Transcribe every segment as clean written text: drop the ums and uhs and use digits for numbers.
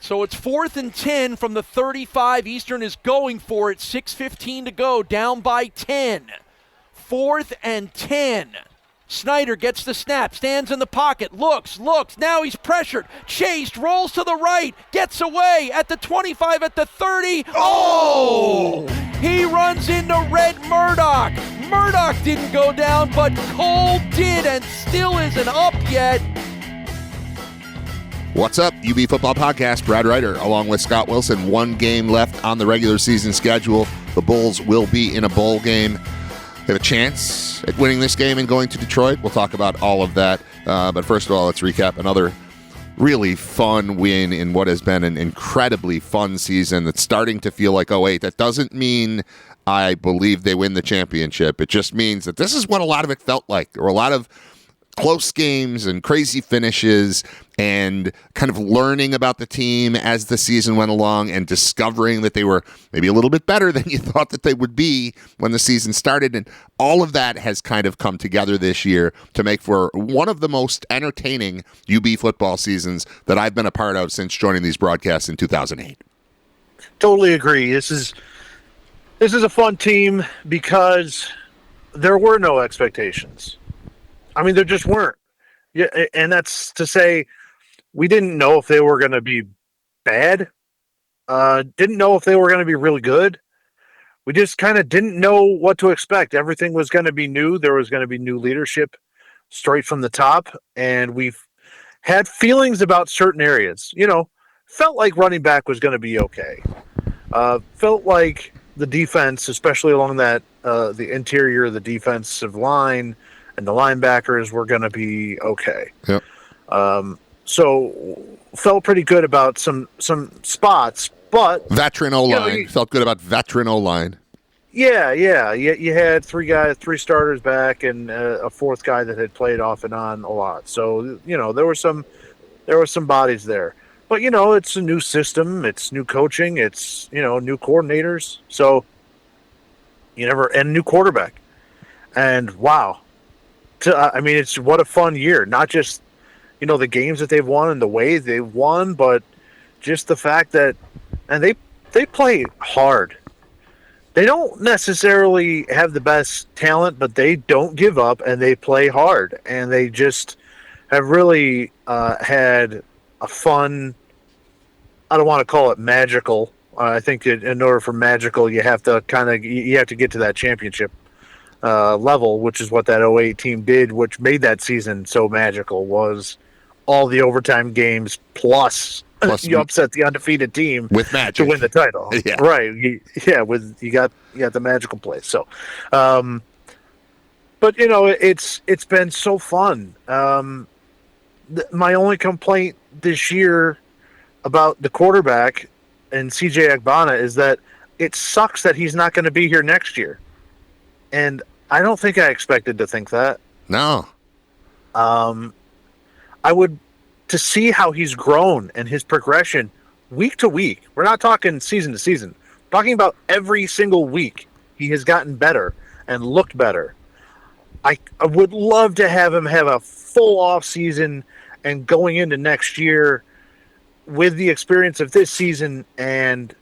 So it's 4th and 10 from the 35. Eastern is going for it. 6:15 to go, down by 10. 4th and 10. Snyder gets the snap, stands in the pocket, looks, now he's pressured, chased, rolls to the right, gets away at the 25, at the 30. Oh! He runs into Red Murdock. Murdock didn't go down, but Cole did and still isn't up yet. What's up, UB Football Podcast? Brad Ryder along with Scott Wilson. One game left on the regular season schedule. The Bulls will be in a bowl game. They have a chance at winning this game and going to Detroit. We'll talk about all of that. But first of all, let's recap another really fun win in what has been an incredibly fun season that's starting to feel like, oh, wait, that doesn't mean I believe they win the championship. It just means that this is what a lot of it felt like. There were a lot of close games and crazy finishes and kind of learning about the team as the season went along and discovering that they were maybe a little bit better than you thought that they would be when the season started. And all of that has kind of come together this year to make for one of the most entertaining UB football seasons that I've been a part of since joining these broadcasts in 2008. Totally agree. This is a fun team because there were no expectations. I mean, there just weren't. Yeah, and that's to say we didn't know if they were going to be bad. Didn't know if they were going to be really good. We just kind of didn't know what to expect. Everything was going to be new. There was going to be new leadership straight from the top. And we've had feelings about certain areas. You know, felt like running back was going to be okay. Felt like the defense, especially along that the interior of the defensive line, and the linebackers were going to be okay. Yep. So felt pretty good about some spots, but veteran O-line. Felt good about veteran O-line. Yeah. You had three starters back, and a fourth guy that had played off and on a lot. So there were some bodies there. But it's a new system, it's new coaching, it's new coordinators. So and new quarterback. And wow. It's what a fun year. Not just, the games that they've won and the way they've won, but just the fact that, and they play hard. They don't necessarily have the best talent, but they don't give up and they play hard. And they just have really had a fun, I don't want to call it magical. I think that in order for magical, you have to get to that championship level, which is what that 08 team did, which made that season so magical, was all the overtime games plus you upset the undefeated team with magic to win the title. Yeah. Right. With you got the magical play. So, but it's been so fun. My only complaint this year about the quarterback and CJ Agbana is that it sucks that he's not going to be here next year. And I don't think I expected to think that. No. I would, to see how he's grown and his progression week to week. We're not talking season to season. We're talking about every single week. He has gotten better and looked better. I would love to have him have a full off season and going into next year with the experience of this season. And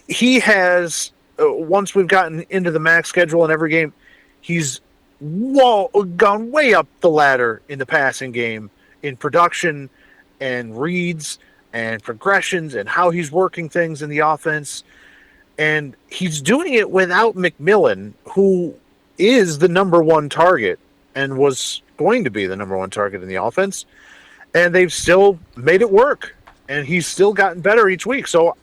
he has, once we've gotten into the max schedule in every game, he's gone way up the ladder in the passing game, in production and reads and progressions and how he's working things in the offense. And he's doing it without McMillan, who is the number one target and was going to be the number one target in the offense. And they've still made it work. And he's still gotten better each week. So,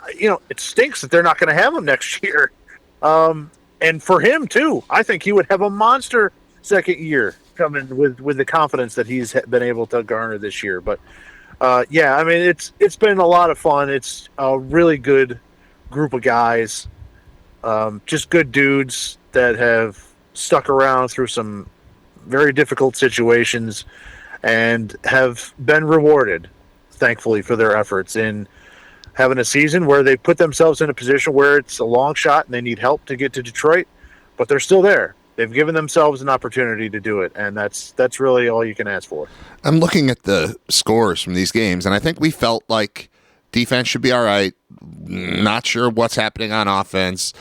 it stinks that they're not going to have him next year. And for him, too, I think he would have a monster second year coming with the confidence that he's been able to garner this year. But, it's been a lot of fun. It's a really good group of guys, just good dudes that have stuck around through some very difficult situations and have been rewarded, thankfully, for their efforts in having a season where they put themselves in a position where it's a long shot and they need help to get to Detroit, but they're still there. They've given themselves an opportunity to do it, and that's really all you can ask for. I'm looking at the scores from these games, and I think we felt like defense should be all right. Not sure what's happening on offense,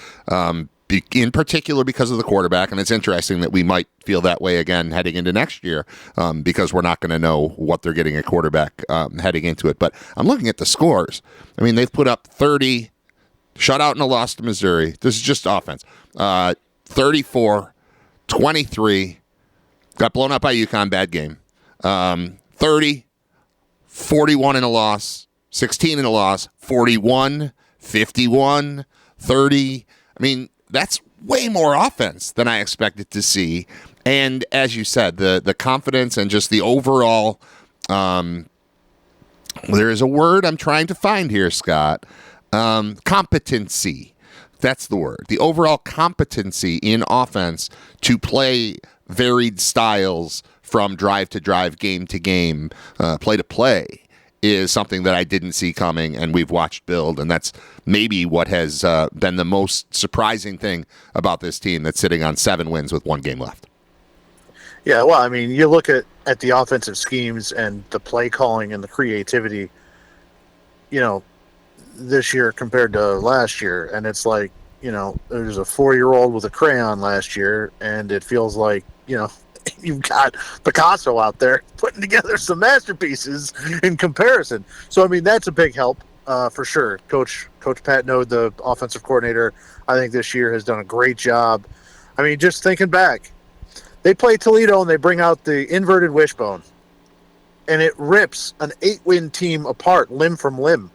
in particular because of the quarterback. And it's interesting that we might feel that way again heading into next year, because we're not going to know what they're getting at quarterback heading into it. But I'm looking at the scores. I mean, they've put up 30, shutout and a loss to Missouri. This is just offense. 34, 23, got blown up by UConn, bad game. 30, 41 in a loss, 16 in a loss, 41, 51, 30. I mean, that's way more offense than I expected to see. And as you said, the confidence and just the overall, there is a word I'm trying to find here, Scott. Competency. That's the word. The overall competency in offense to play varied styles from drive to drive, game to game, play to play is something that I didn't see coming, and we've watched build, and that's maybe what has been the most surprising thing about this team that's sitting on 7 wins with 1 game left. Yeah, well, I mean, you look at the offensive schemes and the play calling and the creativity, this year compared to last year, and it's like, there's a 4-year-old with a crayon last year, and it feels like, you've got Picasso out there putting together some masterpieces in comparison. So, I mean, that's a big help for sure. Coach Pat Node, the offensive coordinator, I think this year has done a great job. I mean, just thinking back, they play Toledo and they bring out the inverted wishbone, and it rips an 8-win team apart limb from limb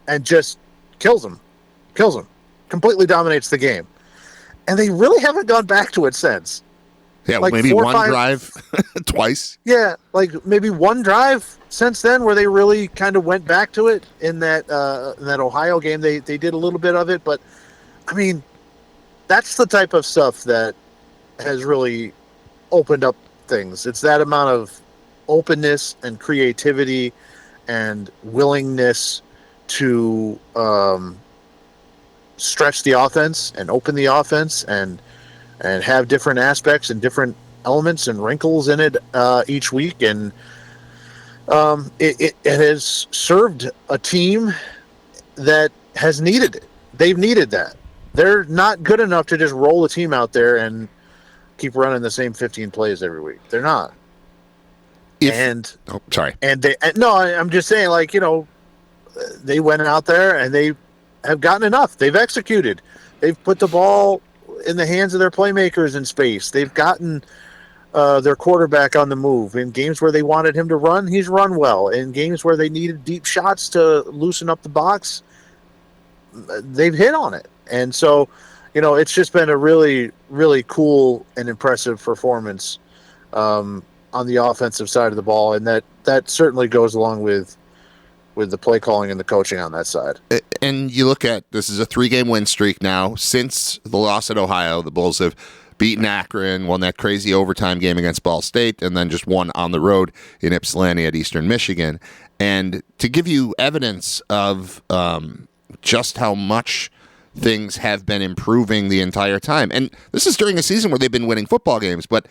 and just kills them, completely dominates the game. And they really haven't gone back to it since. Yeah, like maybe one drive twice. Yeah, like maybe one drive since then where they really kind of went back to it in that Ohio game. They did a little bit of it, but I mean, that's the type of stuff that has really opened up things. It's that amount of openness and creativity and willingness to stretch the offense and open the offense and have different aspects and different elements and wrinkles in it each week. And it has served a team that has needed it. They've needed that. They're not good enough to just roll a team out there and keep running the same 15 plays every week. They're not. I'm just saying, like, they went out there and they have gotten enough. They've executed. They've put the ball in the hands of their playmakers in space. They've gotten their quarterback on the move. In games where they wanted him to run, he's run well. In games where they needed deep shots to loosen up the box, they've hit on it. And so, it's just been a really, really cool and impressive performance on the offensive side of the ball. And that certainly goes along with the play calling and the coaching on that side. And you look at, this is a 3-game win streak now. Since the loss at Ohio, the Bulls have beaten Akron, won that crazy overtime game against Ball State, and then just won on the road in Ypsilanti at Eastern Michigan. And to give you evidence of just how much things have been improving the entire time. And this is during a season where they've been winning football games, but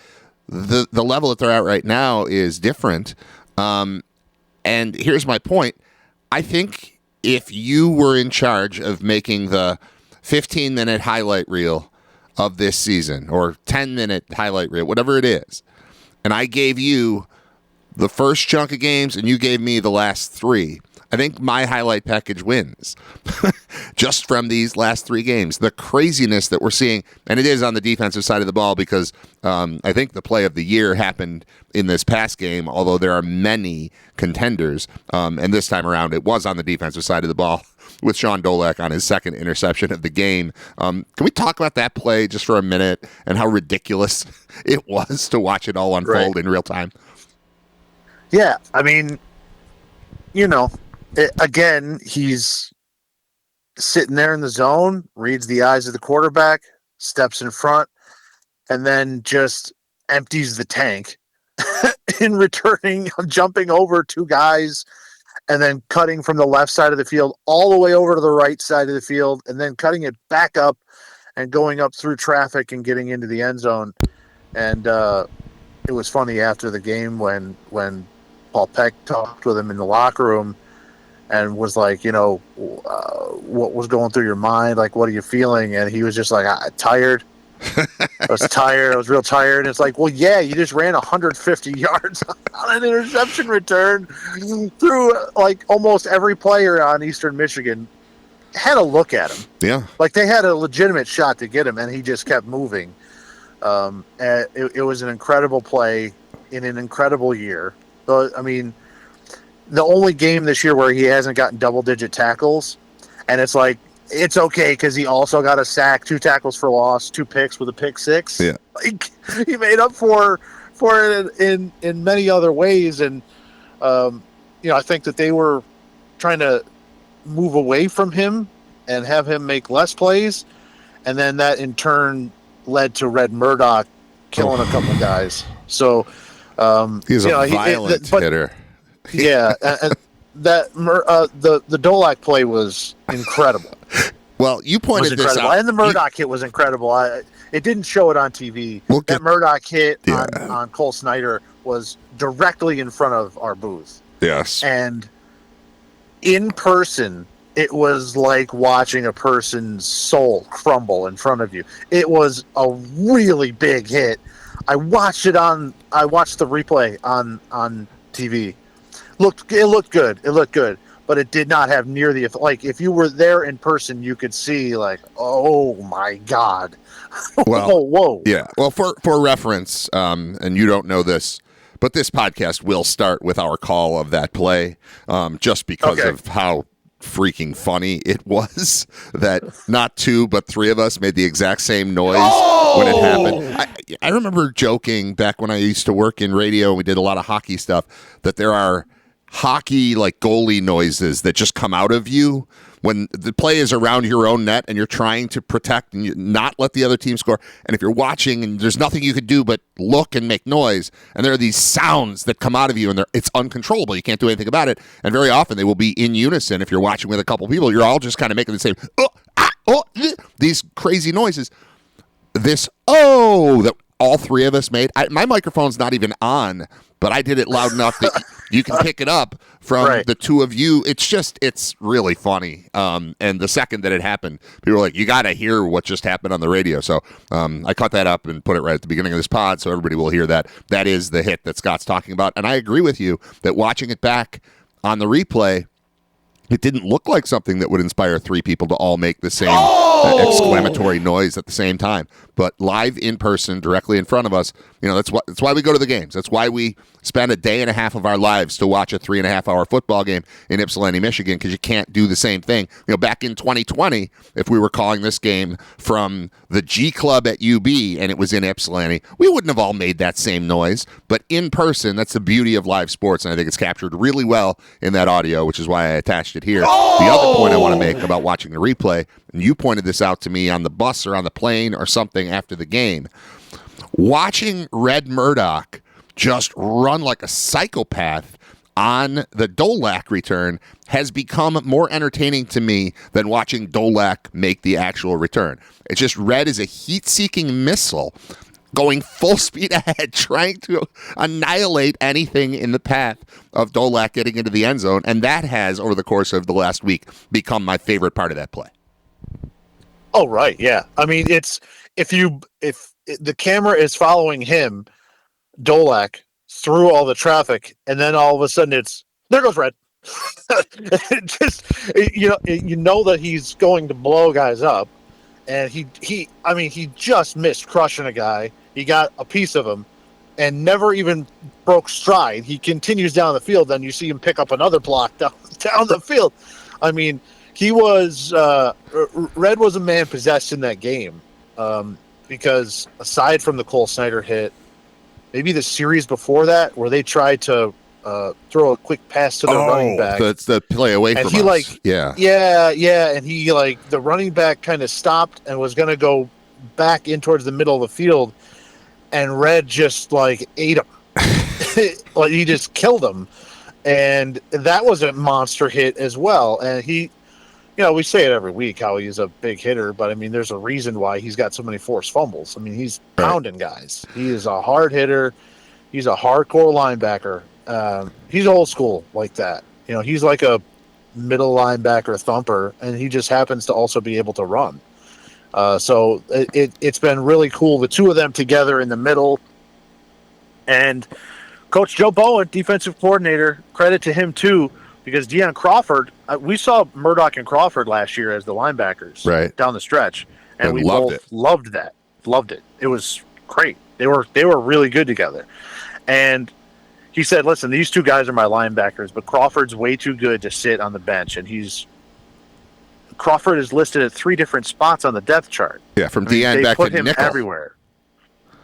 the level that they're at right now is different. And here's my point. I think if you were in charge of making the 15-minute highlight reel of this season, or 10-minute highlight reel, whatever it is, and I gave you the first chunk of games and you gave me the last 3, I think my highlight package wins just from these last 3 games. The craziness that we're seeing, and it is on the defensive side of the ball, because I think the play of the year happened in this past game, although there are many contenders. And this time around, it was on the defensive side of the ball with Sean Dolak on his second interception of the game. Can we talk about that play just for a minute and how ridiculous it was to watch it all unfold in real time? Yeah, I mean, again, he's sitting there in the zone, reads the eyes of the quarterback, steps in front, and then just empties the tank in returning, jumping over 2 guys, and then cutting from the left side of the field all the way over to the right side of the field, and then cutting it back up and going up through traffic and getting into the end zone. And it was funny after the game when Paul Peck talked with him in the locker room and was like, what was going through your mind? Like, what are you feeling? And he was just like, tired. I was tired. I was real tired. And it's like, well, yeah, you just ran 150 yards on an interception return through like almost every player on Eastern Michigan had a look at him. Yeah. Like they had a legitimate shot to get him, and he just kept moving. And it was an incredible play in an incredible year. So, I mean, the only game this year where he hasn't gotten double-digit tackles, and it's like, it's okay because he also got a sack, 2 tackles for loss, 2 picks with a pick 6. Yeah. Like, he made up for it in many other ways. And, I think that they were trying to move away from him and have him make less plays. And then that in turn led to Red Murdock killing a couple guys. So he's a violent hitter. Yeah. And the Dolak play was incredible. Well, you pointed this out. And the Murdock hit was incredible. It didn't show it on TV. That Murdock hit on Cole Snyder was directly in front of our booth. Yes. And in person, it was like watching a person's soul crumble in front of you. It was a really big hit. I watched the replay on TV. It looked good, but it did not have near the, like, if you were there in person, you could see, like, oh my God. Well, whoa. Yeah. Well, for reference, and you don't know this, but this podcast will start with our call of that play, just because of how freaking funny it was that not 2 but 3 of us made the exact same noise when it happened. I remember joking back when I used to work in radio and we did a lot of hockey stuff that there are hockey like goalie noises that just come out of you when the play is around your own net and you're trying to protect and not let the other team score. And if you're watching and there's nothing you could do but look and make noise, and there are these sounds that come out of you and it's uncontrollable. You can't do anything about it. And very often they will be in unison. If you're watching with a couple people, you're all just kind of making the same, these crazy noises. That all 3 of us made. My microphone's not even on, but I did it loud enough that you can pick it up from the 2 of you. It's really funny. And the second that it happened, people were like, you got to hear what just happened on the radio. So I cut that up and put it right at the beginning of this pod so everybody will hear that. That is the hit that Scott's talking about. And I agree with you that watching it back on the replay, it didn't look like something that would inspire 3 people to all make the same exclamatory noise at the same time. But live in person, directly in front of us, that's why we go to the games. That's why we spend a day and a half of our lives to watch a 3.5-hour football game in Ypsilanti, Michigan, because you can't do the same thing. Back in 2020, if we were calling this game from the G Club at UB and it was in Ypsilanti, we wouldn't have all made that same noise. But in person, that's the beauty of live sports, and I think it's captured really well in that audio, which is why I attached it here. The other point I want to make about watching the replay, and you pointed this out to me on the bus or on the plane or something after the game, watching Red Murdock just run like a psychopath on the Dolak return has become more entertaining to me than watching Dolak make the actual return. It's just Red is a heat-seeking missile going full speed ahead, trying to annihilate anything in the path of Dolak getting into the end zone, and that has, over the course of the last week, become my favorite part of that play. Oh, right, yeah. I mean, it's if the camera is following him, Dolak, through all the traffic, and then all of a sudden there goes Red. Just you know that he's going to blow guys up, and he just missed crushing a guy. He got a piece of him and never even broke stride. He continues down the field, then you see him pick up another block down the field. I mean, he was Red was a man possessed in that game, because aside from the Cole Snyder hit, maybe the series before that where they tried to throw a quick pass to the running back. That's the play away from us. Yeah, and he the running back kind of stopped and was going to go back in towards the middle of the field, and Red just ate him. He just killed him, and that was a monster hit as well. And he we say it every week how he's a big hitter, but I mean, there's a reason why he's got so many forced fumbles. I mean, he's pounding guys. He is a hard hitter. He's a hardcore linebacker. He's old school like that. He's like a middle linebacker thumper, and he just happens to also be able to run. So it's been really cool, the two of them together in the middle. And Coach Joe Bowen, defensive coordinator, credit to him too, because Deion Crawford, we saw Murdock and Crawford last year as the linebackers down the stretch, and we both loved that. Loved it. It was great. They were really good together. And he said, listen, these two guys are my linebackers, but Crawford's way too good to sit on the bench, and Crawford is listed at 3 different spots on the depth chart. Yeah, from DN back to nickel. They put him everywhere.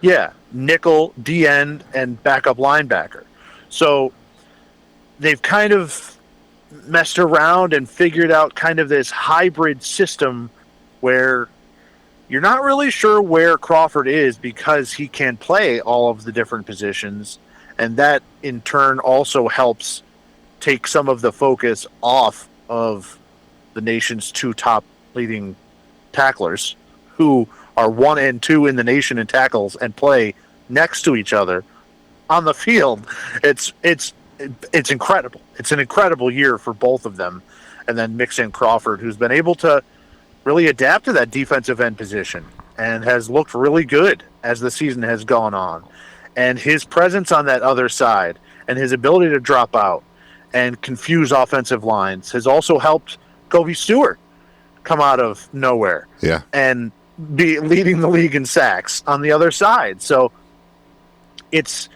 Yeah, nickel, DN, and backup linebacker. So they've kind of messed around and figured out kind of this hybrid system where you're not really sure where Crawford is because he can play all of the different positions, and that in turn also helps take some of the focus off of the nation's 2 top leading tacklers, who are 1 and 2 in the nation in tackles and play next to each other on the field. It's incredible. It's an incredible year for both of them. And then mix in Crawford, who's been able to really adapt to that defensive end position and has looked really good as the season has gone on. And his presence on that other side and his ability to drop out and confuse offensive lines has also helped Kobe Stewart come out of nowhere and be leading the league in sacks on the other side. So it's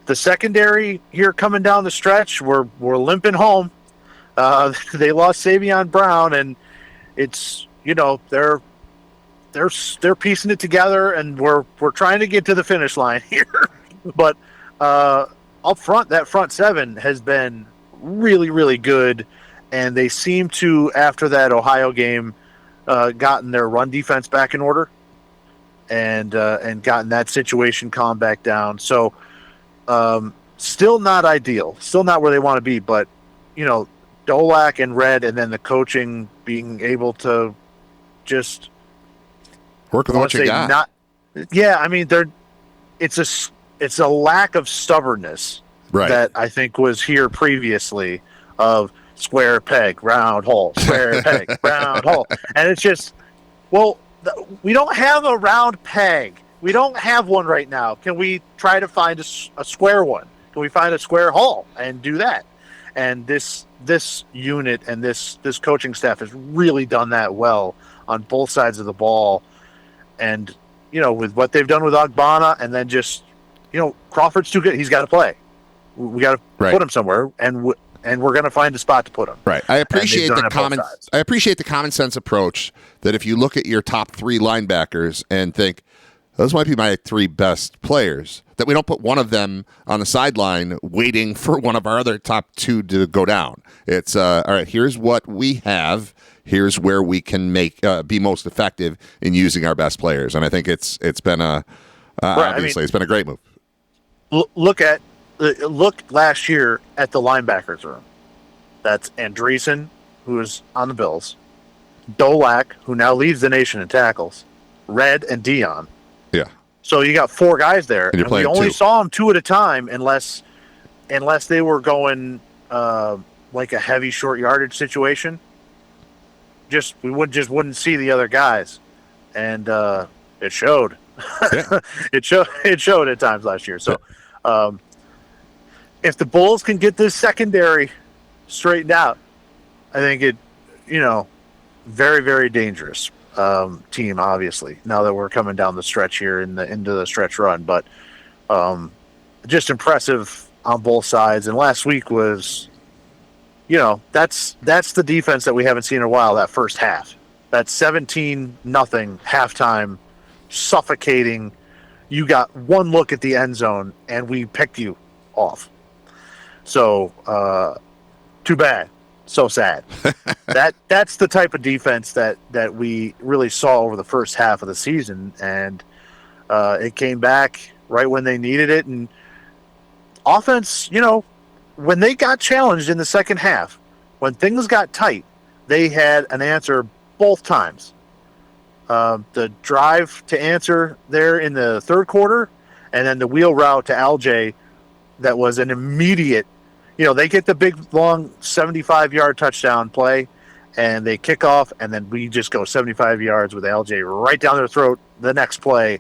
the secondary here coming down the stretch. We're limping home. They lost Savion Brown, and it's they're piecing it together, and we're trying to get to the finish line here. But up front, that front 7 has been really, really good, and they seem to, after that Ohio game, gotten their run defense back in order, and gotten that situation calmed back down. So still not ideal, still not where they want to be, but Dolak and Red, and then the coaching being able to just work with what you got. I mean, it's a lack of stubbornness that I think was here previously of square peg, round hole, square peg, round hole. And it's just, we don't have a round peg. We don't have one right now. Can we try to find a square one? Can we find a square hole and do that? And this unit and this coaching staff has really done that well on both sides of the ball. And, with what they've done with Ogbonna, and then just, Crawford's too good. He's got to play. We got to put him somewhere, and we're going to find a spot to put him. Right. I appreciate the common sense approach that if you look at your top 3 linebackers and think, those might be my 3 best players, that we don't put one of them on the sideline waiting for one of our other top 2 to go down. It's, all right, here's what we have. Here's where we can be most effective in using our best players. And I think it's been obviously it's been a great move. Look last year at the linebackers room. That's Andreessen, who is on the Bills, Dolak, who now leads the nation in tackles, Red, and Dion. Yeah. So you got 4 guys there, and we only saw them 2 at a time, unless they were going like a heavy short yardage situation. We wouldn't see the other guys, and it showed. Yeah. It showed at times last year. So, if the Bulls can get this secondary straightened out, I think it, very, very dangerous team. Obviously, now that we're coming down the stretch here into the stretch run, but just impressive on both sides. And last week was, that's the defense that we haven't seen in a while. That first half, that 17-0 halftime, suffocating. You got one look at the end zone, and we picked you off. So, too bad. So sad. That's the type of defense that we really saw over the first half of the season, and it came back right when they needed it. And offense, when they got challenged in the second half, when things got tight, they had an answer both times. The drive to answer there in the third quarter, and then the wheel route to LJ that was an immediate, they get the big, long 75-yard touchdown play, and they kick off, and then we just go 75 yards with LJ right down their throat the next play,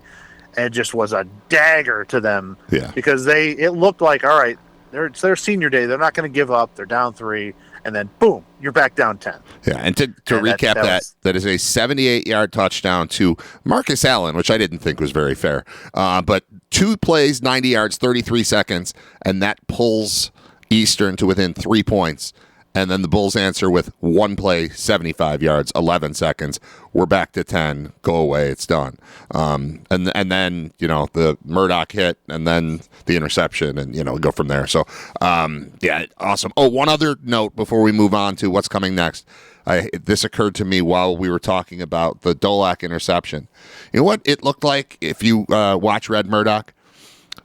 and it just was a dagger to them. Yeah. Because it looked like, all right, it's their senior day. They're not going to give up. They're down 3, and then, boom, you're back down 10. Yeah, and to recap that is a 78-yard touchdown to Marcus Allen, which I didn't think was very fair. But 2 plays, 90 yards, 33 seconds, and that pulls Eastern to within 3 points. And then the Bulls answer with 1 play, 75 yards, 11 seconds. We're back to 10. Go away. It's done. And then, the Murdock hit and then the interception and, go from there. So, yeah, awesome. Oh, one other note before we move on to what's coming next. This occurred to me while we were talking about the Dolak interception. You know what it looked like if you watch Red Murdock?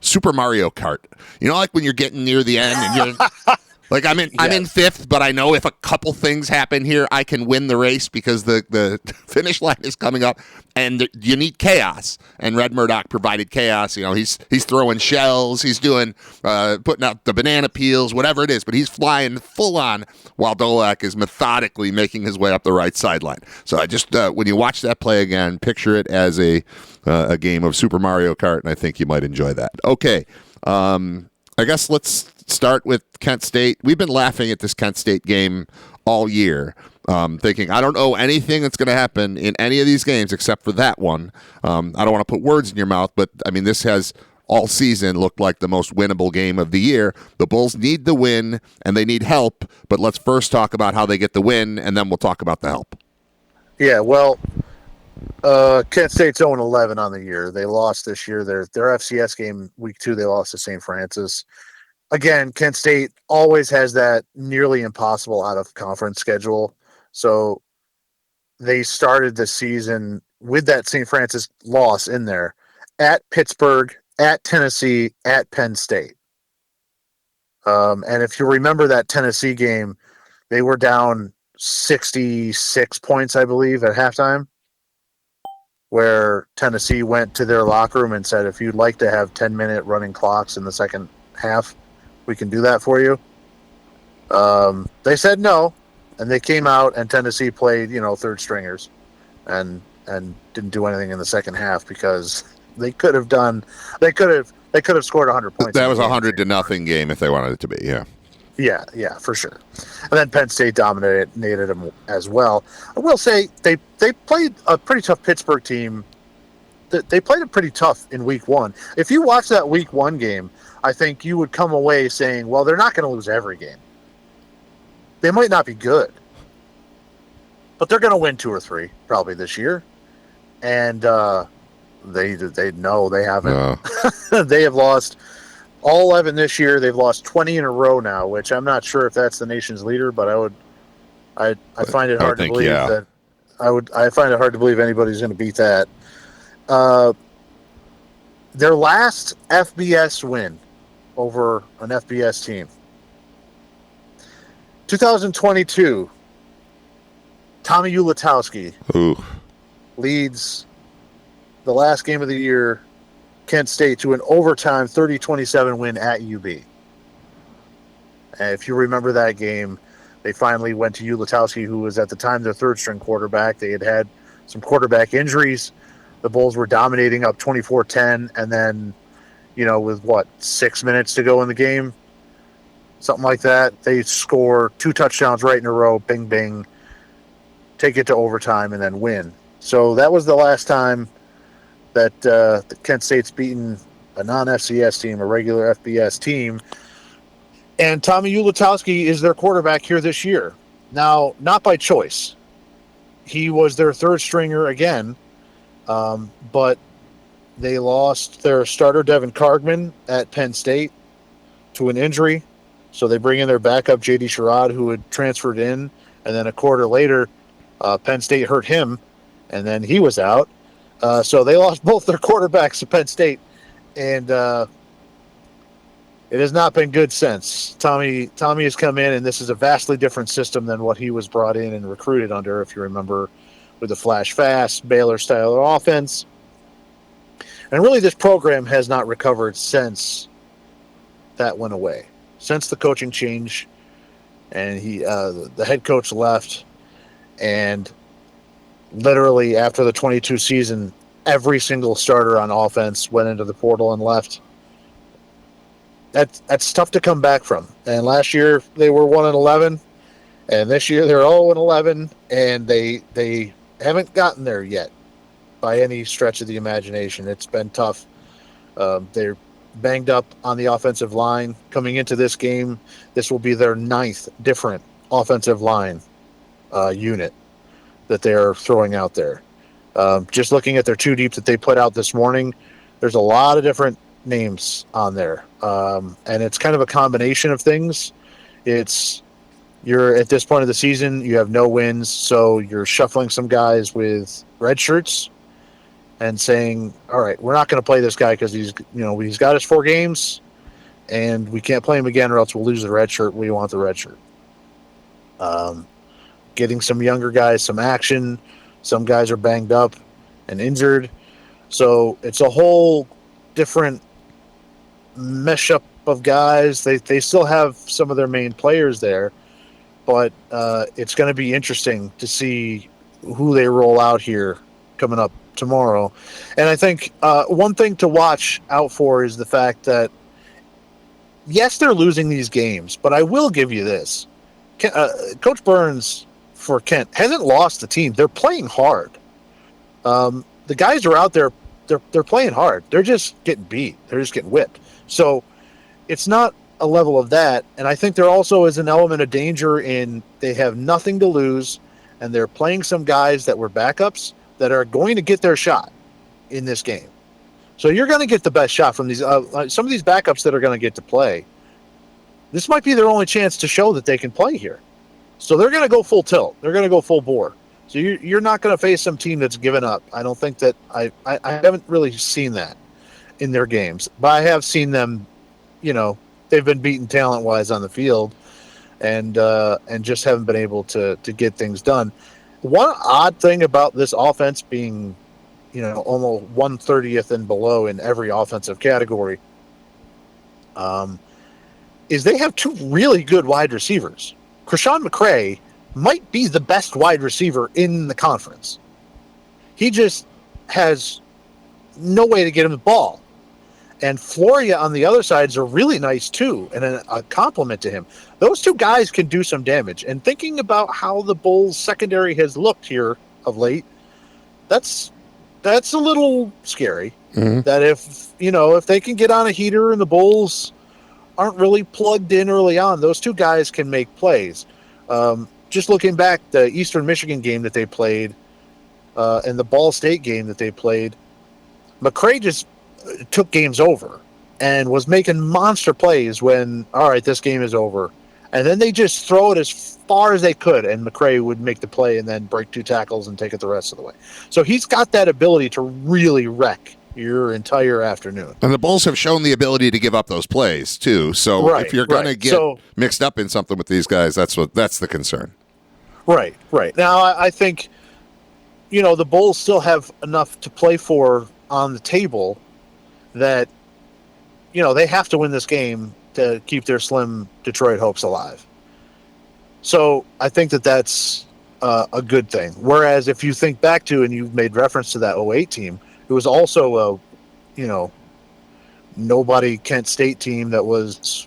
Super Mario Kart. Like when you're getting near the end and you're... Like I'm in 5th, but I know if a couple things happen here, I can win the race because the finish line is coming up, and you need chaos. And Red Murdock provided chaos. He's throwing shells, he's doing putting out the banana peels, whatever it is, but he's flying full on while Dolak is methodically making his way up the right sideline. So I just when you watch that play again, picture it as a game of Super Mario Kart, and I think you might enjoy that. Okay. I guess let's start with Kent State. We've been laughing at this Kent State game all year, thinking, I don't know anything that's going to happen in any of these games except for that one. I don't want to put words in your mouth, but, this has all season looked like the most winnable game of the year. The Bulls need the win, and they need help, but let's first talk about how they get the win, and then we'll talk about the help. Yeah, well, Kent State's 0-11 on the year. They lost this year. Their FCS game, week 2, they lost to St. Francis. Again, Kent State always has that nearly impossible out-of-conference schedule. So they started the season with that St. Francis loss in there. At Pittsburgh, at Tennessee, at Penn State. And if you remember that Tennessee game, they were down 66 points, I believe, at halftime, where Tennessee went to their locker room and said, if you'd like to have 10-minute running clocks in the second half, we can do that for you. They said no, and they came out, and Tennessee played, third stringers, and didn't do anything in the second half because they could have scored 100 points. That was 100-0 game if they wanted it to be, yeah. Yeah, for sure. And then Penn State dominated them as well. I will say they played a pretty tough Pittsburgh team. They played it pretty tough in week 1. If you watch that week 1 game, I think you would come away saying, well, they're not going to lose every game. They might not be good, but they're going to win 2 or 3 probably this year. And they know they haven't. They have lost all 11 this year. They've lost 20 in a row now, which I'm not sure if that's the nation's leader, but I find it hard to believe that I find it hard to believe anybody's going to beat that. Their last FBS win over an FBS team, 2022, Tommy Ulatowski leads the last game of the year, Kent State, to an overtime 30-27 win at UB. And if you remember that game, they finally went to Ulatowski, who was at the time their third-string quarterback. They had some quarterback injuries. The Bulls were dominating up 24-10, and then, with 6 minutes to go in the game, something like that, they score 2 touchdowns right in a row, bing, bing, take it to overtime, and then win. So that was the last time that the Kent State's beaten a non-FCS team, a regular FBS team. And Tommy Ulatowski is their quarterback here this year. Now, not by choice. He was their third stringer again, but they lost their starter, Devin Cargman, at Penn State to an injury. So they bring in their backup, J.D. Sherrod, who had transferred in. And then a quarter later, Penn State hurt him, and then he was out. So they lost both their quarterbacks to Penn State. And It has not been good since. Tommy has come in, and this is a vastly different system than what he was brought in and recruited under, if you remember, with the flash fast, Baylor style of offense. And really, this program has not recovered since that went away. Since the coaching change, and the head coach left, and literally after the 22 season, every single starter on offense went into the portal and left. That's tough to come back from. And last year they were 1-11, and this year they're 0-11, and they haven't gotten there yet by any stretch of the imagination. It's been tough. They're banged up on the offensive line coming into this game. This will be their 9th different offensive line unit that they're throwing out there. Just looking at their 2 deep that they put out this morning, there's a lot of different names on there, and it's kind of a combination of things. You're at this point of the season, you have no wins, so you're shuffling some guys with red shirts and saying, all right, we're not going to play this guy because he's got his 4 games and we can't play him again or else we'll lose the red shirt. We want the red shirt. Getting some younger guys some action. Some guys are banged up and injured, so it's a whole different mesh up of guys. They still have some of their main players there, but it's going to be interesting to see who they roll out here coming up tomorrow. And I think one thing to watch out for is the fact that, yes, they're losing these games, but I will give you this. Coach Burns for Kent hasn't lost the team. They're playing hard. The guys are out there. They're playing hard. They're just getting beat. They're just getting whipped. So it's not a level of that. And I think there also is an element of danger in they have nothing to lose, and they're playing some guys that were backups that are going to get their shot in this game. So you're going to get the best shot from these some of these backups that are going to get to play. This might be their only chance to show that they can play here. So they're going to go full tilt. They're going to go full bore. So you're not going to face some team that's given up. I don't think that I haven't really seen that in their games, but I have seen them. They've been beaten talent-wise on the field, and just haven't been able to get things done. One odd thing about this offense being, almost 130th and below in every offensive category, is they have 2 really good wide receivers. Krishan McCray might be the best wide receiver in the conference. He just has no way to get him the ball. And Floria on the other side is a really nice too, and a compliment to him. Those 2 guys can do some damage. And thinking about how the Bulls secondary has looked here of late, that's a little scary. Mm-hmm. That if they can get on a heater and the Bulls aren't really plugged in early on, those 2 guys can make plays. Just looking back, the Eastern Michigan game that they played and the Ball State game that they played, McCray just took games over and was making monster plays when, all right, this game is over. And then they just throw it as far as they could, and McCray would make the play and then break 2 tackles and take it the rest of the way. So he's got that ability to really wreck your entire afternoon. And the Bulls have shown the ability to give up those plays, too. So if you're going to get mixed up in something with these guys, that's the concern. Right. Now, I think, the Bulls still have enough to play for on the table that, they have to win this game to keep their slim Detroit hopes alive. So I think that's a good thing. Whereas if you think back to, and you've made reference to that 08 team, it was also a, nobody Kent State team that was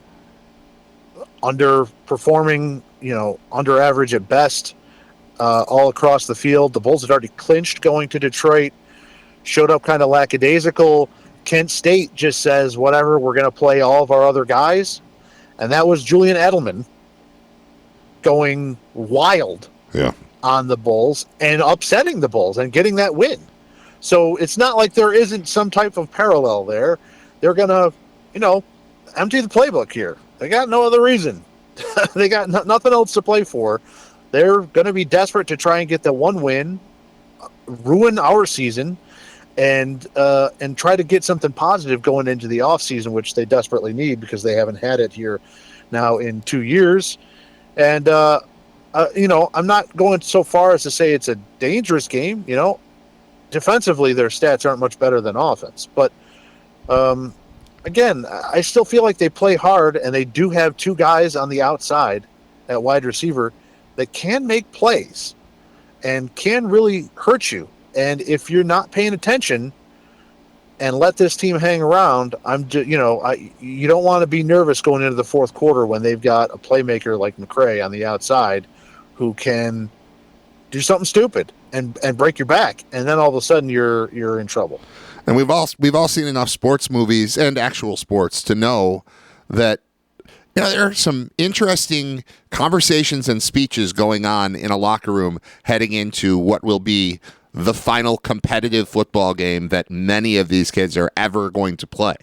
underperforming, under average at best, all across the field. The Bulls had already clinched going to Detroit, showed up kind of lackadaisical. Kent State just says, whatever, we're going to play all of our other guys. And that was Julian Edelman going wild on the Bulls and upsetting the Bulls and getting that win. So it's not like there isn't some type of parallel there. They're going to, empty the playbook here. They got no other reason. They got nothing else to play for. They're going to be desperate to try and get the one win, ruin our season, and try to get something positive going into the offseason, which they desperately need because they haven't had it here now in 2 years. And I'm not going so far as to say it's a dangerous game. Defensively, their stats aren't much better than offense, but again, I still feel like they play hard, and they do have two guys on the outside at wide receiver that can make plays and can really hurt you. And if you're not paying attention and let this team hang around, you don't want to be nervous going into the fourth quarter when they've got a playmaker like McCray on the outside who can do something stupid and break your back, and then all of a sudden you're in trouble. And we've all seen enough sports movies and actual sports to know that there are some interesting conversations and speeches going on in a locker room heading into what will be the final competitive football game that many of these kids are ever going to play.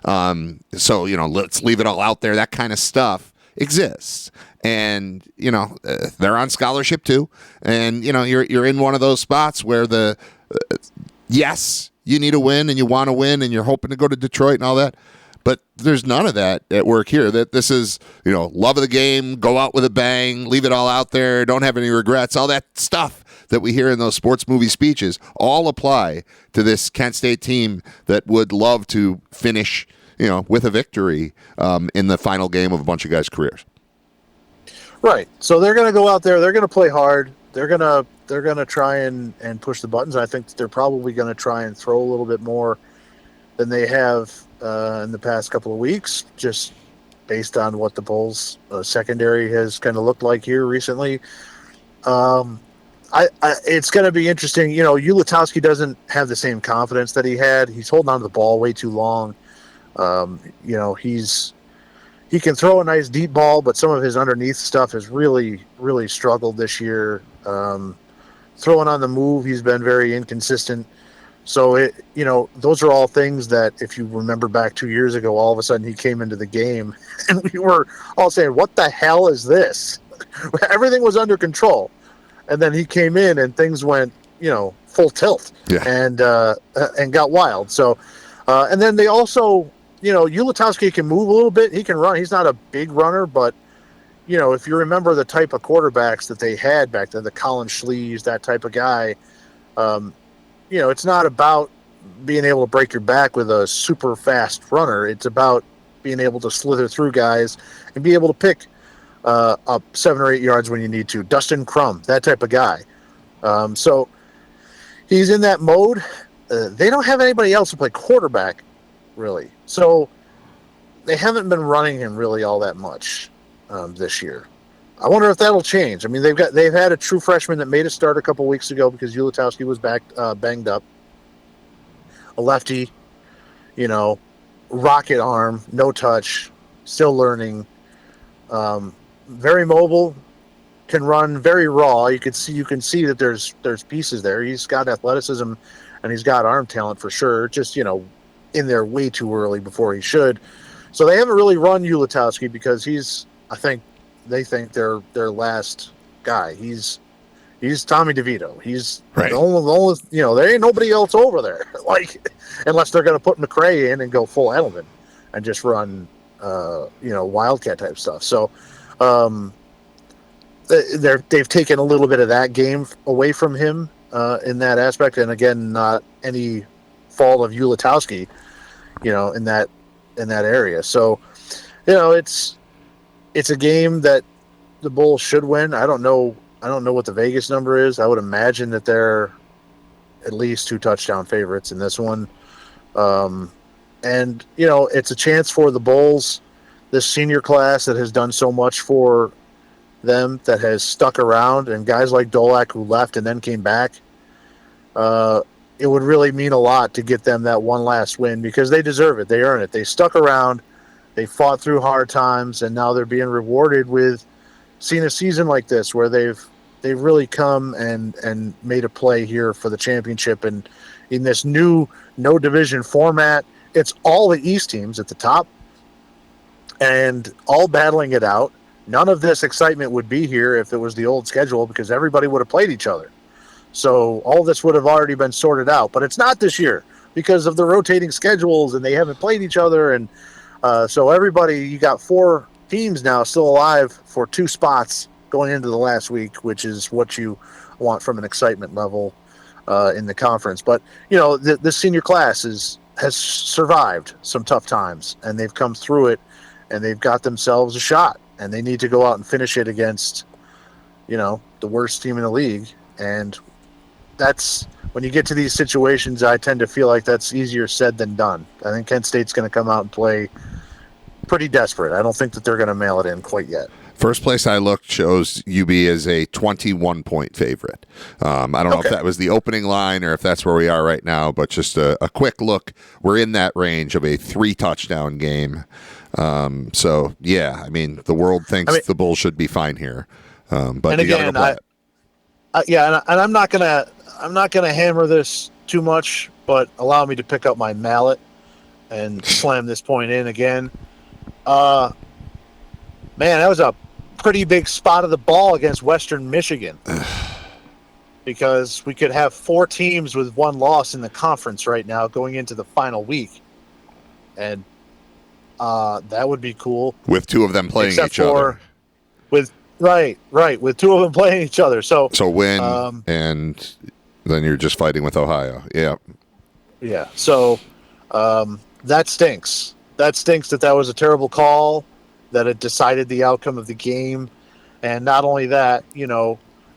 So let's leave it all out there. That kind of stuff exists. And, they're on scholarship too. And, you're in one of those spots where yes, you need a win and you want to win and you're hoping to go to Detroit and all that. But there's none of that at work here. That this is, love of the game, go out with a bang, leave it all out there, don't have any regrets, all that stuff that we hear in those sports movie speeches all apply to this Kent State team that would love to finish, with a victory in the final game of a bunch of guys' careers. Right. So they're going to go out there. They're going to play hard. They're going to try and push the buttons. I think they're probably going to try and throw a little bit more than they have in the past couple of weeks, just based on what the Bulls secondary has kind of looked like here recently. It's going to be interesting. Ulatowski doesn't have the same confidence that he had. He's holding on to the ball way too long. He can throw a nice deep ball, but some of his underneath stuff has really, really struggled this year. Throwing on the move, he's been very inconsistent. So, those are all things that if you remember back 2 years ago, all of a sudden he came into the game and we were all saying, what the hell is this? Everything was under control. And then he came in and things went, full tilt and got wild. So, and then they also, Ulatowski can move a little bit. He can run. He's not a big runner, but, if you remember the type of quarterbacks that they had back then, the Colin Schlees, that type of guy, it's not about being able to break your back with a super fast runner. It's about being able to slither through guys and be able to pick up 7 or 8 yards when you need to. Dustin Crum, that type of guy. So he's in that mode. They don't have anybody else to play quarterback, really. So they haven't been running him really all that much this year. I wonder if that'll change. I mean, they've had a true freshman that made a start a couple weeks ago because Ulatowski was banged up. A lefty, rocket arm, no touch, still learning. Very mobile, can run, very raw. You can see that there's pieces there. He's got athleticism and he's got arm talent for sure. Just in there way too early before he should. So they haven't really run Ulatowski because they think they're their last guy. He's Tommy DeVito. He's right. the only there ain't nobody else over there. Unless they're going to put McCray in and go full Edelman and just run Wildcat type stuff. So they've taken a little bit of that game away from him in that aspect. And again, not any fault of Ulatowski, in that area. So, it's a game that the Bulls should win. I don't know what the Vegas number is. I would imagine that they're at least 2 touchdown favorites in this one. And, it's a chance for the Bulls, this senior class that has done so much for them, that has stuck around, and guys like Dolak who left and then came back. It would really mean a lot to get them that one last win because they deserve it. They earn it. They stuck around. They fought through hard times, and now they're being rewarded with seeing a season like this where they've really come and made a play here for the championship. And in this new no division format, it's all the East teams at the top and all battling it out. None of this excitement would be here if it was the old schedule because everybody would have played each other. So all this would have already been sorted out, but it's not this year because of the rotating schedules and they haven't played each other. And so everybody, you got 4 teams now still alive for 2 spots going into the last week, which is what you want from an excitement level in the conference. But, the senior class has survived some tough times, and they've come through it, and they've got themselves a shot, and they need to go out and finish it against, the worst team in the league. And that's when you get to these situations, I tend to feel like that's easier said than done. I think Kent State's going to come out and play pretty desperate. I don't think that they're going to mail it in quite yet. First place I looked shows UB as a 21-point favorite. I don't know if that was the opening line or if that's where we are right now, but just a quick look. We're in that range of a 3-touchdown game. So, yeah, I mean, the world thinks the Bulls should be fine here. But you got to go play it. And I'm not gonna hammer this too much, but allow me to pick up my mallet and slam this point in again. Man, that was a pretty big spot of the ball against Western Michigan, because we could have 4 teams with 1 loss in the conference right now going into the final week, and that would be cool. With 2 of them playing each other. With 2 of them playing each other. So win, and then you're just fighting with Ohio. Yeah. Yeah. So that stinks. That stinks that was a terrible call, that it decided the outcome of the game. And not only that,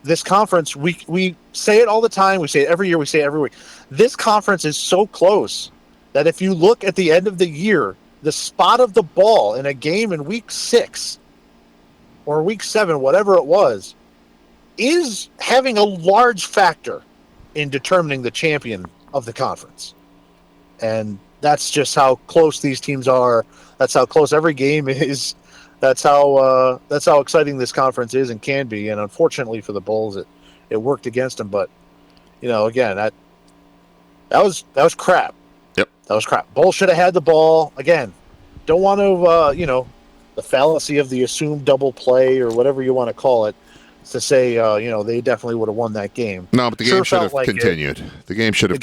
this conference, we say it all the time. We say it every year. We say it every week. This conference is so close that if you look at the end of the year, the spot of the ball in a game in week 6 or week 7, whatever it was, is having a large factor in determining the champion of the conference. And that's just how close these teams are. That's how close every game is. That's how exciting this conference is and can be. And unfortunately for the Bulls, it worked against them. But again, that was crap. Yep, that was crap. Bulls should have had the ball again. Don't want to the fallacy of the assumed double play or whatever you want to call it, to say they definitely would have won that game. No, but the game should have continued. The game should have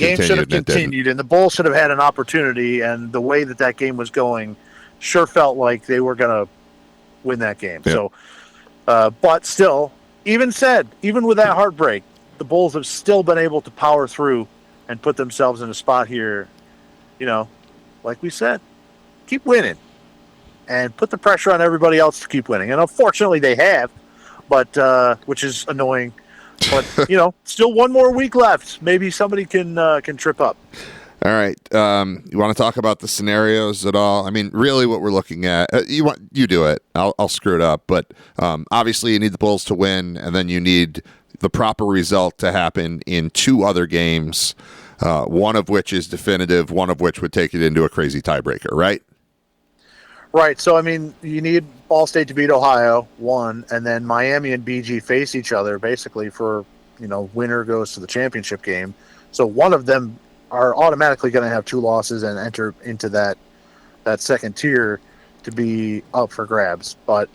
continued, and the Bulls should have had an opportunity. And the way that game was going, sure felt like they were going to win that game. Yeah. So, but still, even with that heartbreak, the Bulls have still been able to power through and put themselves in a spot here. Like we said, keep winning and put the pressure on everybody else to keep winning. And unfortunately, they have. But which is annoying. But still 1 more week left. Maybe somebody can trip up. All right. You want to talk about the scenarios at all? I mean, really, what we're looking at. You do it. I'll screw it up. But obviously, you need the Bulls to win, and then you need the proper result to happen in 2 other games. One of which is definitive. One of which would take it into a crazy tiebreaker. Right. Right. So, I mean, you need Ball State to beat Ohio, 1, and then Miami and BG face each other basically for, winner goes to the championship game. So one of them are automatically going to have 2 losses and enter into that second tier to be up for grabs. But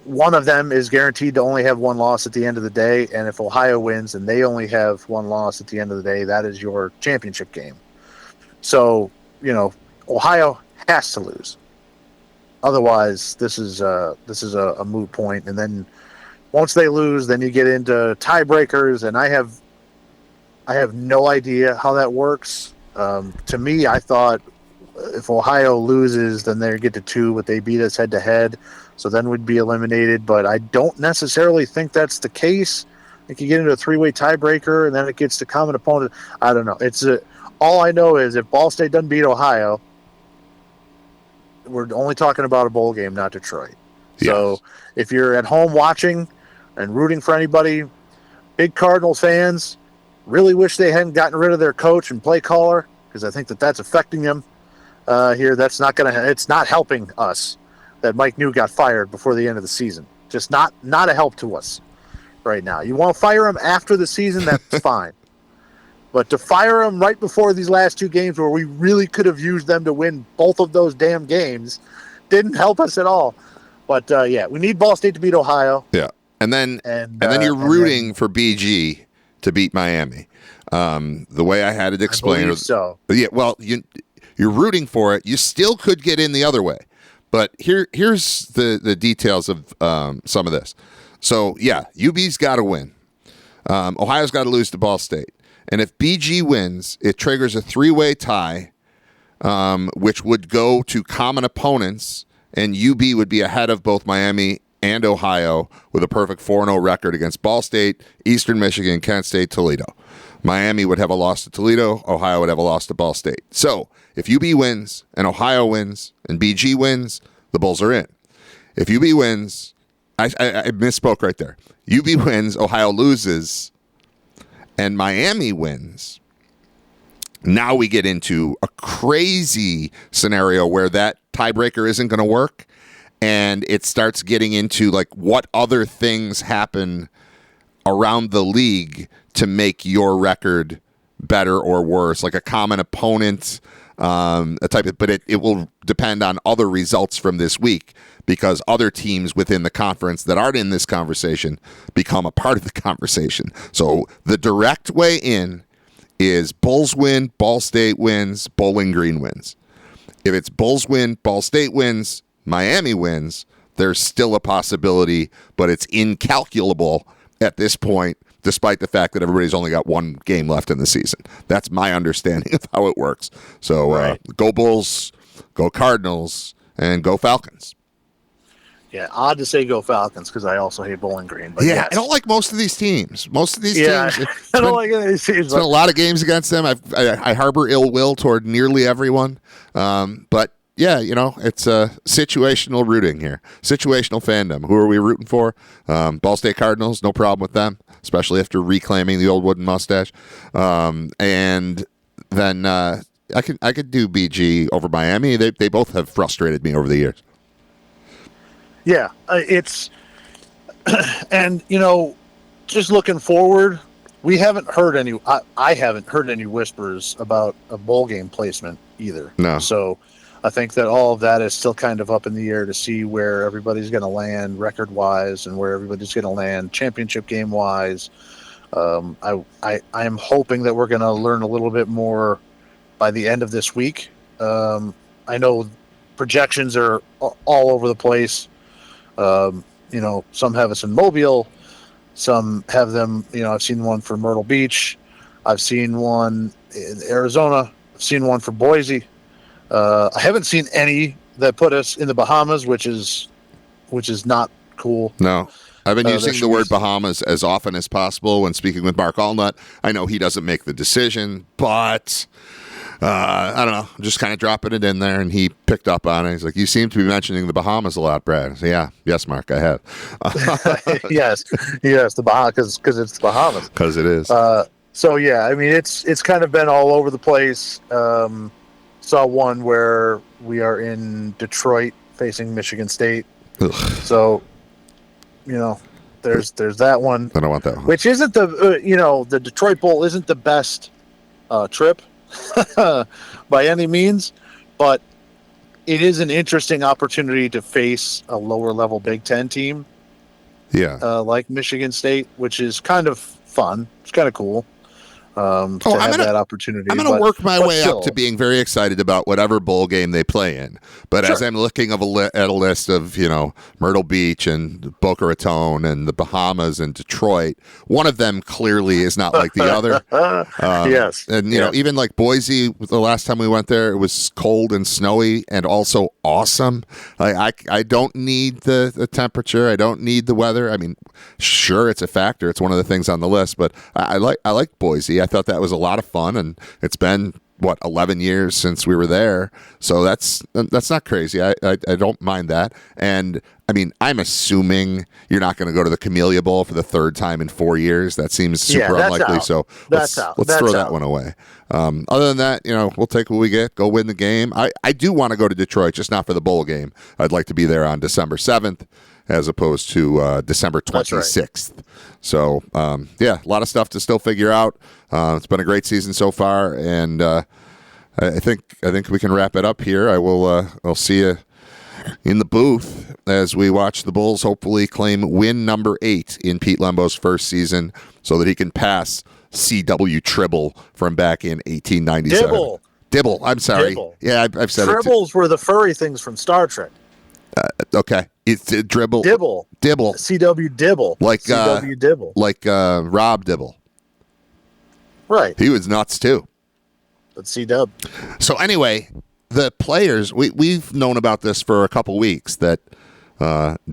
one of them is guaranteed to only have 1 loss at the end of the day. And if Ohio wins and they only have 1 loss at the end of the day, that is your championship game. So, Ohio has to lose. Otherwise, this is a moot point. And then once they lose, then you get into tiebreakers, and I have no idea how that works. To me, I thought if Ohio loses, then they get to 2, but they beat us head to head, so then we'd be eliminated. But I don't necessarily think that's the case. I think you get into a 3-way tiebreaker, and then it gets to common opponent. I don't know. All I know is if Ball State doesn't beat Ohio, we're only talking about a bowl game, not Detroit. Yes. So if you're at home watching and rooting for anybody, big Cardinals fans, really wish they hadn't gotten rid of their coach and play caller, because I think that's affecting them here. That's not it's not helping us that Mike New got fired before the end of the season. Just not a help to us right now. You want to fire him after the season, that's fine. But to fire him right before these last 2 games where we really could have used them to win both of those damn games didn't help us at all. But, we need Ball State to beat Ohio. Yeah. And then you're rooting for BG to beat Miami. The way I had it explained. I believe so. Yeah, well, you're rooting for it. You still could get in the other way. But here's the details of some of this. So, yeah, UB's got to win. Ohio's got to lose to Ball State. And if BG wins, it triggers a 3-way tie, which would go to common opponents, and UB would be ahead of both Miami and Ohio with a perfect 4-0 record against Ball State, Eastern Michigan, Kent State, Toledo. Miami would have a loss to Toledo. Ohio would have a loss to Ball State. So if UB wins and Ohio wins and BG wins, the Bulls are in. If UB wins, I misspoke right there. UB wins, Ohio loses, and Miami wins. Now we get into a crazy scenario where that tiebreaker isn't going to work, and it starts getting into like what other things happen around the league to make your record better or worse, like a common opponent, but it will depend on other results from this week because other teams within the conference that aren't in this conversation become a part of the conversation. So the direct way in is Bulls win, Ball State wins, Bowling Green wins. If it's Bulls win, Ball State wins, Miami wins, there's still a possibility, but it's incalculable at this point, despite the fact that everybody's only got one game left in the season. That's my understanding of how it works. So go Bulls, go Cardinals, and go Falcons. Yeah, odd to say go Falcons because I also hate Bowling Green. But yeah, yes. I don't like most of these teams. I don't like any of these teams. It's been a lot of games against them. I harbor ill will toward nearly everyone. But yeah, it's situational rooting here. Situational fandom. Who are we rooting for? Ball State Cardinals, no problem with them, especially after reclaiming the old wooden mustache. And then I could do BG over Miami. They both have frustrated me over the years. Yeah, it's and just looking forward, we haven't heard any. I haven't heard any whispers about a bowl game placement either. No. So I think that all of that is still kind of up in the air to see where everybody's going to land record wise and where everybody's going to land championship game wise. I am hoping that we're going to learn a little bit more by the end of this week. I know projections are all over the place. Some have us in Mobile, some have them, I've seen one for Myrtle Beach. I've seen one in Arizona. I've seen one for Boise. I haven't seen any that put us in the Bahamas, which is not cool. No. I've been using the word Bahamas as often as possible when speaking with Mark Allnut. I know he doesn't make the decision, but I don't know. I'm just kind of dropping it in there, and he picked up on it. He's like, "You seem to be mentioning the Bahamas a lot, Brad." I said, "Yeah, yes, Mark, I have." yes, the Bahamas, because it's the Bahamas. Because it is. So yeah, I mean, it's kind of been all over the place. Saw one where we are in Detroit facing Michigan State. Ugh. So, there's that one. I don't want that one. Which isn't the Detroit Bowl isn't the best trip by any means, but it is an interesting opportunity to face a lower level Big Ten team. Yeah. Like Michigan State, which is kind of fun. It's kind of cool. To have that opportunity. I'm going to work my way up to being very excited about whatever bowl game they play in. But as I'm looking at a list of, Myrtle Beach and Boca Raton and the Bahamas and Detroit, one of them clearly is not like the other. Yes. And, even like Boise, the last time we went there, it was cold and snowy and also awesome. I don't need the temperature. I don't need the weather. I mean, sure, it's a factor. It's one of the things on the list. But I like Boise. I thought that was a lot of fun, and it's been 11 years since we were there, so that's not crazy. I don't mind that. And I mean, I'm assuming you're not going to go to the Camellia Bowl for the third time in 4 years. That seems super unlikely. Out. So let's throw that one away. Other than that, we'll take what we get. Go win the game. I do want to go to Detroit, just not for the bowl game. I'd like to be there on December 7th. As opposed to December 26th. Right. So, a lot of stuff to still figure out. It's been a great season so far, and I think we can wrap it up here. I'll see you in the booth as we watch the Bulls hopefully claim win number 8 in Pete Lembo's first season so that he can pass C.W. Tribble from back in 1897. Dibble. I'm sorry. Dibble. Yeah, I've said it. Tribbles were the furry things from Star Trek. Okay. It's Dribble. Dibble. C.W. Dibble. Like C.W. Dibble. Like Rob Dibble. Right. He was nuts too. But C-Dub. So anyway, the players, we've known about this for a couple weeks, that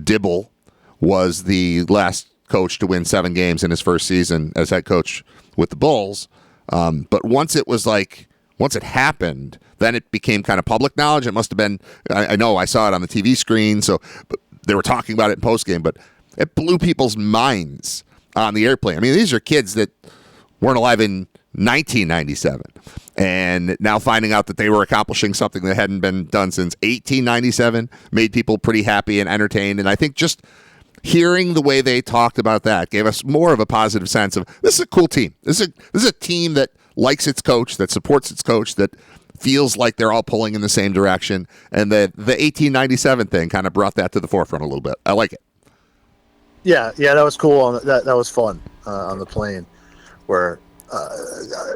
Dibble was the last coach to win 7 games in his first season as head coach with the Bulls. But once it happened, then it became kind of public knowledge. It must have been, I know I saw it on the TV screen, so they were talking about it in postgame, but it blew people's minds on the airplane. I mean, these are kids that weren't alive in 1997, and now finding out that they were accomplishing something that hadn't been done since 1897 made people pretty happy and entertained. And I think just hearing the way they talked about that gave us more of a positive sense of this is a cool team. This is a team that likes its coach, that supports its coach, that feels like they're all pulling in the same direction. And the 1897 thing kind of brought that to the forefront a little bit. I like it. Yeah, that was cool. That was fun on the plane, where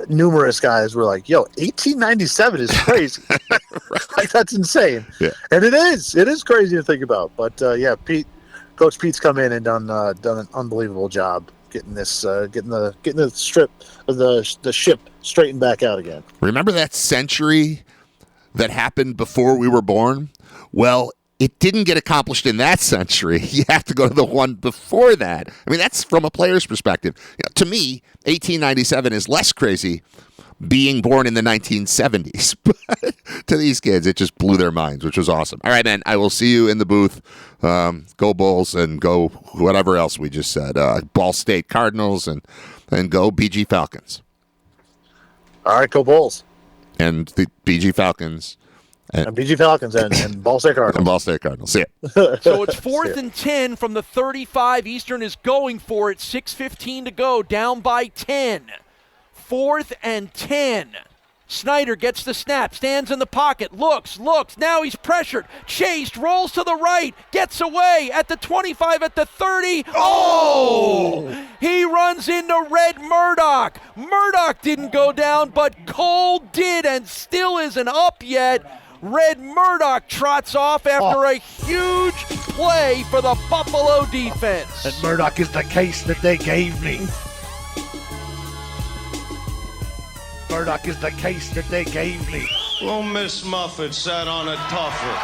numerous guys were like, "Yo, 1897 is crazy." Like, that's insane. Yeah. And it is crazy to think about. But yeah, Coach Pete's come in and done an unbelievable job getting the ship straightened back out again. Remember that century that happened before we were born? Well, it didn't get accomplished in that century. You have to go to the one before that. I mean, that's from a player's perspective. To me, 1897 is less crazy being born in the 1970s. But to these kids, it just blew their minds, which was awesome. All right, man, I will see you in the booth. Go Bulls and go whatever else we just said. Ball State Cardinals and go BG Falcons. All right, go Bulls. And the BG Falcons. And BG Falcons and Ball State Cardinals. And Ball State Cardinals. See it. So it's 4th and 10 from the 35. Eastern is going for it. 6:15 to go. Down by 10. 4th and 10. Snyder gets the snap, stands in the pocket, looks. Now he's pressured, chased, rolls to the right, gets away at the 25, at the 30. Oh! He runs into Red Murdock. Murdock didn't go down, but Cole did and still isn't up yet. Red Murdock trots off after a huge play for the Buffalo defense. And Murdock is the case that they gave me. Murdock is the case that they gave me. Well, Miss Muffet sat on a tougher,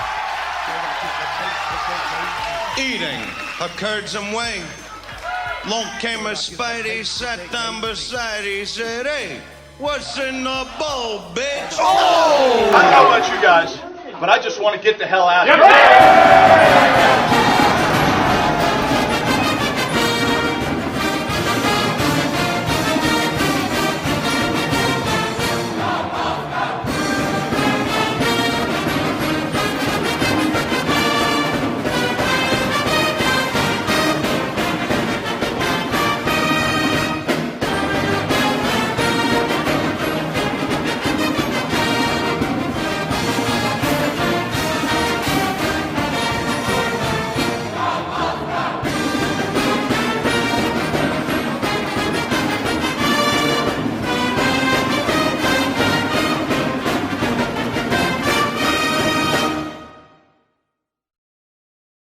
eating her curds and whey. Long came a Spidey, sat down beside, he said, "Hey, what's in the bowl, bitch?" Oh! I don't know about you guys, but I just want to get the hell out of here.